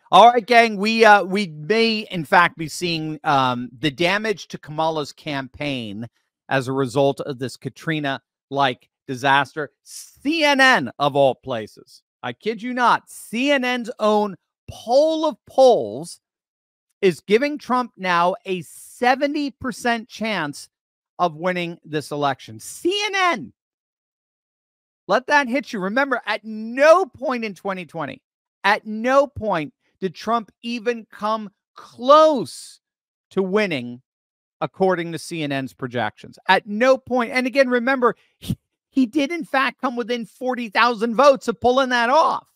All right, gang, we may, in fact, be seeing the damage to Kamala's campaign as a result of this Katrina-like disaster. CNN, of all places, I kid you not, CNN's own poll of polls is giving Trump now a 70% chance of winning this election. CNN. Let that hit you. Remember, at no point in 2020, at no point did Trump even come close to winning, according to CNN's projections. At no point. And again, remember, he did, in fact, come within 40,000 votes of pulling that off.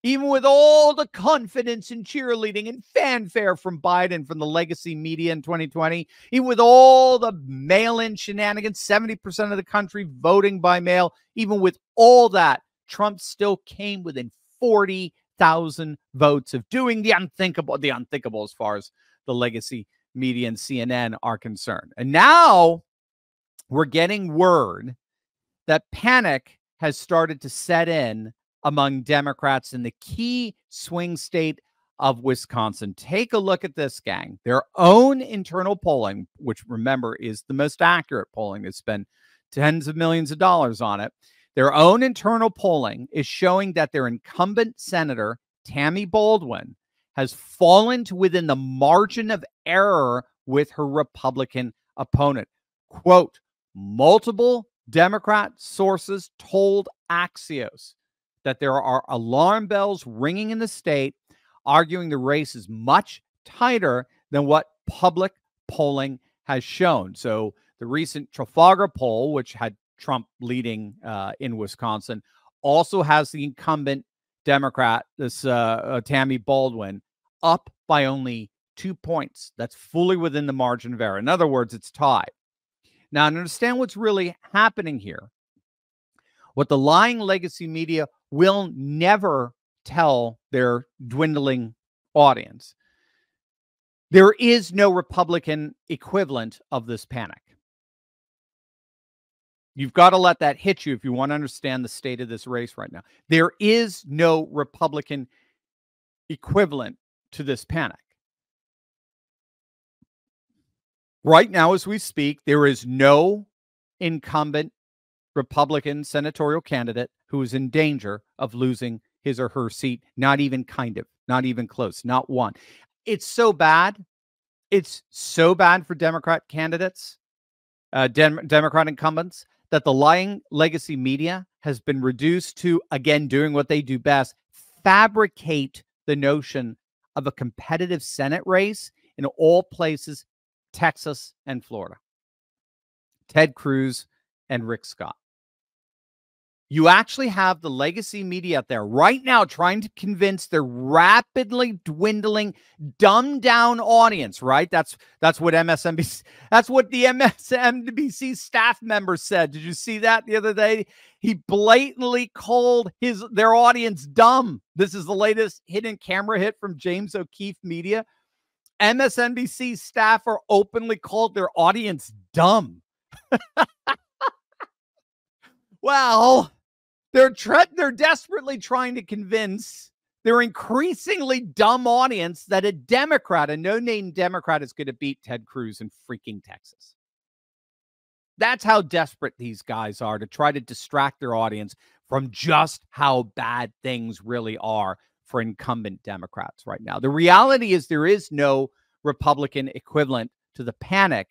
Even with all the confidence and cheerleading and fanfare from Biden, from the legacy media in 2020, even with all the mail-in shenanigans, 70% of the country voting by mail, even with all that, Trump still came within 40,000 votes of doing the unthinkable as far as the legacy media and CNN are concerned. And now we're getting word that panic has started to set in among Democrats in the key swing state of Wisconsin. Take a look at this, gang. Their own internal polling, which, remember, is the most accurate polling. They spend tens of millions of dollars on it. Their own internal polling is showing that their incumbent senator, Tammy Baldwin, has fallen to within the margin of error with her Republican opponent. Quote, multiple Democrat sources told Axios that there are alarm bells ringing in the state, arguing the race is much tighter than what public polling has shown. So the recent Trafalgar poll, which had Trump leading in Wisconsin, also has the incumbent Democrat, this Tammy Baldwin, up by only 2 points. That's fully within the margin of error. In other words, it's tied. Now, to understand what's really happening here, what the lying legacy media will never tell their dwindling audience, there is no Republican equivalent of this panic. You've got to let that hit you if you want to understand the state of this race right now. There is no Republican equivalent to this panic. Right now, as we speak, there is no incumbent Republican senatorial candidate who is in danger of losing his or her seat. Not even not even close, not one. It's so bad. It's so bad for Democrat candidates, Democrat incumbents, that the lying legacy media has been reduced to, again, doing what they do best, fabricate the notion of a competitive Senate race in all places, Texas and Florida. Ted Cruz and Rick Scott. You actually have the legacy media out there right now trying to convince their rapidly dwindling, dumbed down audience, right? That's what MSNBC, that's what the MSNBC staff member said. Did you see that the other day? He blatantly called their audience dumb. This is the latest hidden camera hit from James O'Keefe Media. MSNBC staffer openly called their audience dumb. Well, they're desperately trying to convince their increasingly dumb audience that a Democrat, a no-name Democrat, is going to beat Ted Cruz in freaking Texas. That's how desperate these guys are to try to distract their audience from just how bad things really are for incumbent Democrats right now. The reality is there is no Republican equivalent to the panic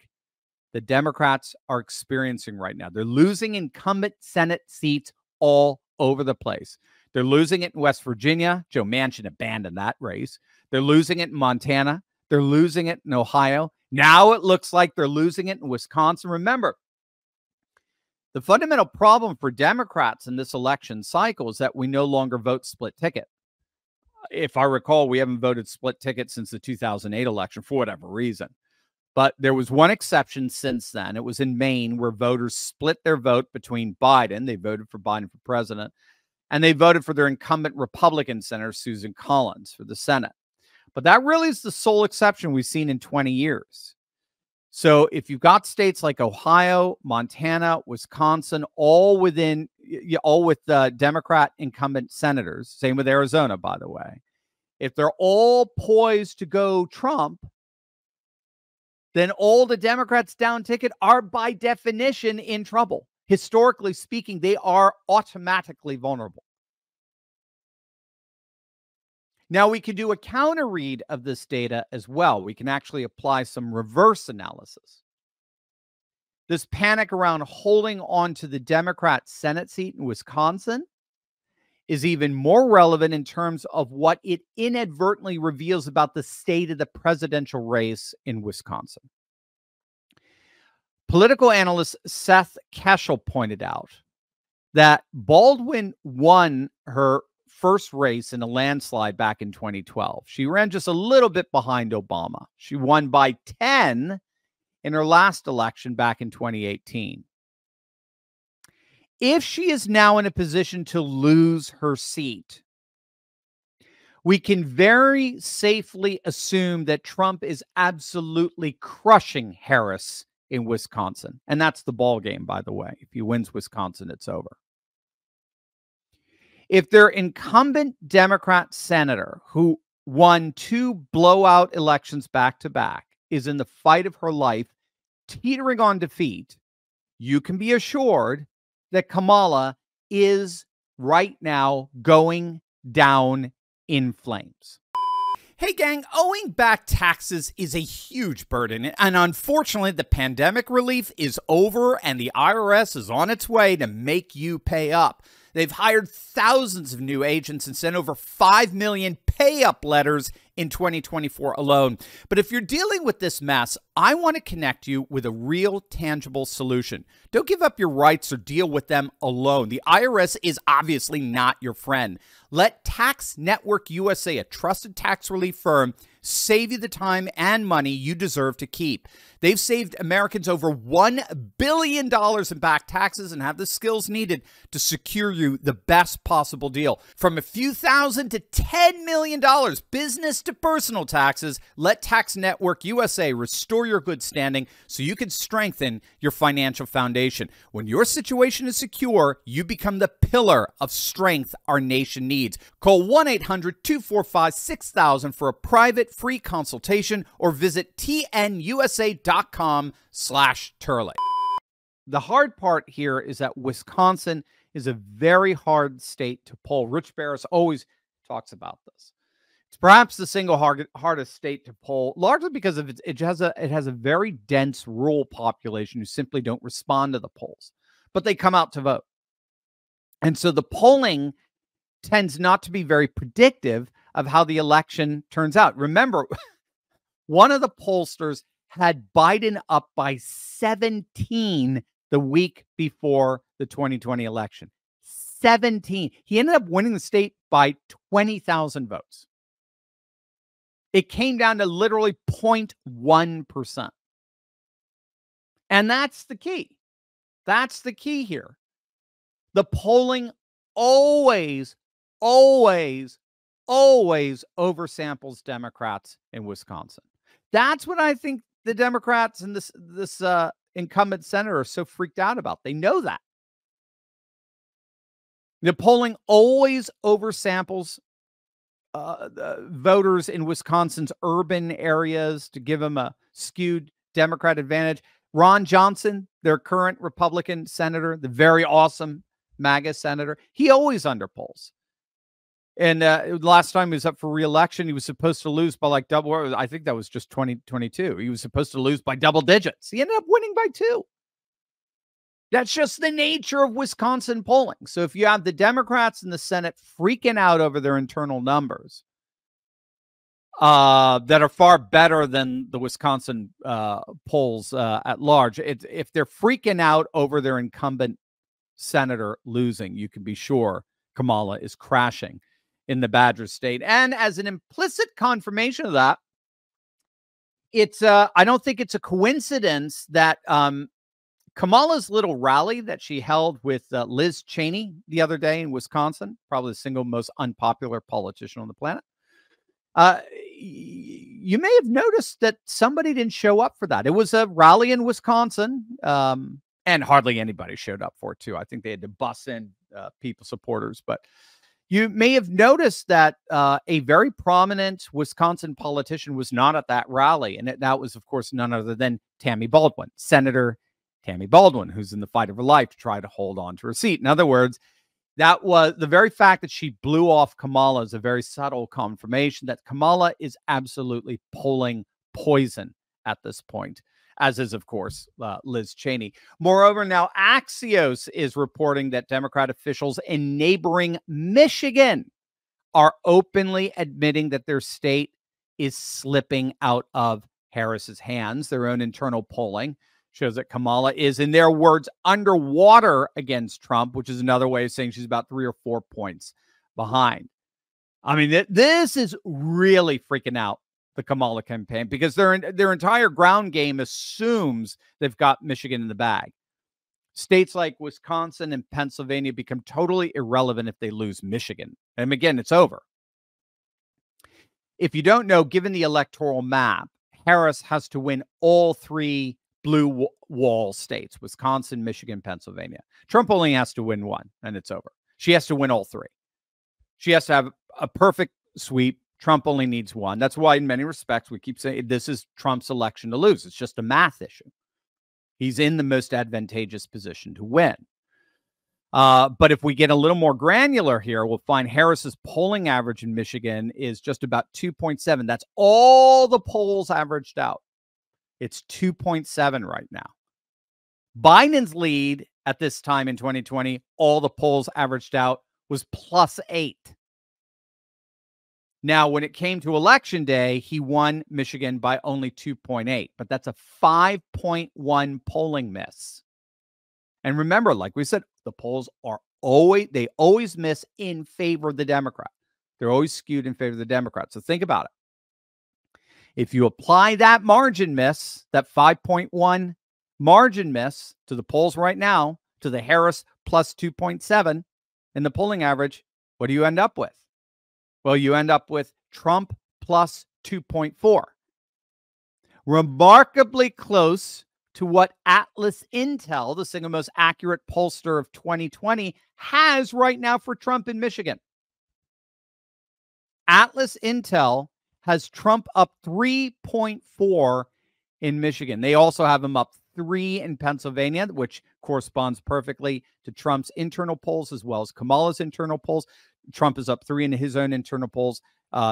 the Democrats are experiencing right now. They're losing incumbent Senate seats all over the place. They're losing it in West Virginia. Joe Manchin abandoned that race. They're losing it in Montana. They're losing it in Ohio. Now it looks like they're losing it in Wisconsin. Remember, the fundamental problem for Democrats in this election cycle is that we no longer vote split ticket. If I recall, we haven't voted split ticket since the 2008 election for whatever reason. But there was one exception since then. It was in Maine, where voters split their vote between Biden. They voted for Biden for president. And they voted for their incumbent Republican senator, Susan Collins, for the Senate. But that really is the sole exception we've seen in 20 years. So if you've got states like Ohio, Montana, Wisconsin, all with Democrat incumbent senators, same with Arizona, by the way. if they're all poised to go Trump, then all the Democrats down ticket are by definition in trouble. Historically speaking, they are automatically vulnerable. Now, we can do a counter read of this data as well. We can actually apply some reverse analysis. This panic around holding on to the Democrat Senate seat in Wisconsin is even more relevant in terms of what it inadvertently reveals about the state of the presidential race in Wisconsin. Political analyst Seth Keshel pointed out that Baldwin won her first race in a landslide back in 2012. She ran just a little bit behind Obama. She won by 10 in her last election back in 2018. If she is now in a position to lose her seat, we can very safely assume that Trump is absolutely crushing Harris in Wisconsin. And that's the ball game, by the way. If he wins Wisconsin, it's over. If their incumbent Democrat senator, who won 2 blowout elections back-to-back, is in the fight of her life, teetering on defeat, you can be assured that Kamala is right now going down in flames. Hey gang, owing back taxes is a huge burden, and unfortunately the pandemic relief is over and the IRS is on its way to make you pay up. They've hired thousands of new agents and sent over 5 million pay-up letters in 2024 alone. But if you're dealing with this mess, I want to connect you with a real, tangible solution. Don't give up your rights or deal with them alone. The IRS is obviously not your friend. Let Tax Network USA, a trusted tax relief firm, save you the time and money you deserve to keep. They've saved Americans over $1 billion in back taxes and have the skills needed to secure you the best possible deal. From a few thousand to $10 million, business to personal taxes, let Tax Network USA restore your good standing so you can strengthen your financial foundation. When your situation is secure, you become the pillar of strength our nation needs. Call 1-800-245-6000 for a private free consultation or visit tnusa.com/Turley. The hard part here is that Wisconsin is a very hard state to poll. Rich Barris always talks about this. It's perhaps the single hardest state to poll, largely because of it has a very dense rural population who simply don't respond to the polls, but they come out to vote. And so the polling tends not to be very predictive of how the election turns out. Remember, one of the pollsters had Biden up by 17 the week before the 2020 election. 17. He ended up winning the state by 20,000 votes. It came down to literally 0.1%. And that's the key. That's the key here. The polling always oversamples Democrats in Wisconsin. That's what I think the Democrats and this incumbent senator are so freaked out about. They know that. The polling always oversamples voters in Wisconsin's urban areas to give them a skewed Democrat advantage. Ron Johnson, their current Republican senator, the very awesome MAGA senator, he always underpolls. And last time he was up for re-election, he was supposed to lose by like double. I think that was just 2022. He was supposed to lose by double digits. He ended up winning by 2. That's just the nature of Wisconsin polling. So if you have the Democrats in the Senate freaking out over their internal numbers that are far better than the Wisconsin polls at large, if they're freaking out over their incumbent senator losing, you can be sure Kamala is crashing in the Badger State. And as an implicit confirmation of that, it's I don't think it's a coincidence that Kamala's little rally that she held with Liz Cheney the other day in Wisconsin, probably the single most unpopular politician on the planet. You may have noticed that somebody didn't show up for that. It was a rally in Wisconsin, and hardly anybody showed up for it, too. I think they had to bus in people supporters, but You may have noticed that a very prominent Wisconsin politician was not at that rally. And that was, of course, none other than Tammy Baldwin, Senator Tammy Baldwin, who's in the fight of her life to try to hold on to her seat. In other words, that was the very fact that she blew off Kamala is a very subtle confirmation that Kamala is absolutely polling poison at this point, as is, of course, Liz Cheney. Moreover, now Axios is reporting that Democrat officials in neighboring Michigan are openly admitting that their state is slipping out of Harris's hands. Their own internal polling shows that Kamala is, in their words, underwater against Trump, which is another way of saying she's about 3 or 4 points behind. I mean, this is really freaking out the Kamala campaign because their entire ground game assumes they've got Michigan in the bag. States like Wisconsin and Pennsylvania become totally irrelevant if they lose Michigan. And again, it's over. If you don't know, given the electoral map, Harris has to win all 3 blue wall states, Wisconsin, Michigan, Pennsylvania. Trump only has to win 1, and it's over. She has to win all 3. She has to have a perfect sweep. Trump only needs 1. That's why, in many respects, we keep saying this is Trump's election to lose. It's just a math issue. He's in the most advantageous position to win. But if we get a little more granular here, we'll find Harris's polling average in Michigan is just about 2.7. That's all the polls averaged out. It's 2.7 right now. Biden's lead at this time in 2020, all the polls averaged out, was +8. Now, when it came to election day, he won Michigan by only 2.8, but that's a 5.1 polling miss. And remember, like we said, the polls are always miss in favor of the Democrat. They're always skewed in favor of the Democrat. So think about it. If you apply that margin miss, that 5.1 margin miss to the polls right now, to the Harris plus 2.7 in the polling average, what do you end up with? Well, you end up with Trump plus 2.4. Remarkably close to what Atlas Intel, the single most accurate pollster of 2020, has right now for Trump in Michigan. Atlas Intel has Trump up 3.4 in Michigan. They also have him up 3 in Pennsylvania, which corresponds perfectly to Trump's internal polls as well as Kamala's internal polls. Trump is up 3 in his own internal polls.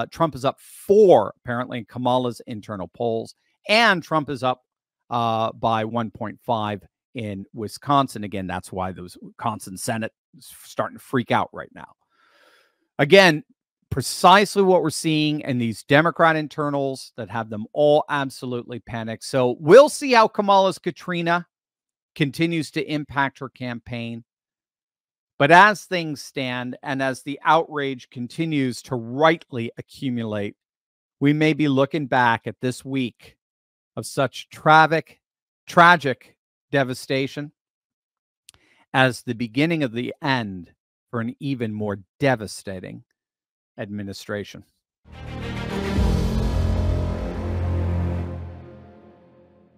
Trump is up 4, apparently, in Kamala's internal polls. And Trump is up by 1.5 in Wisconsin. Again, that's why the Wisconsin Senate is starting to freak out right now. Again, precisely what we're seeing in these Democrat internals that have them all absolutely panicked. So we'll see how Kamala's Katrina continues to impact her campaign. But as things stand and as the outrage continues to rightly accumulate, we may be looking back at this week of such tragic devastation as the beginning of the end for an even more devastating administration.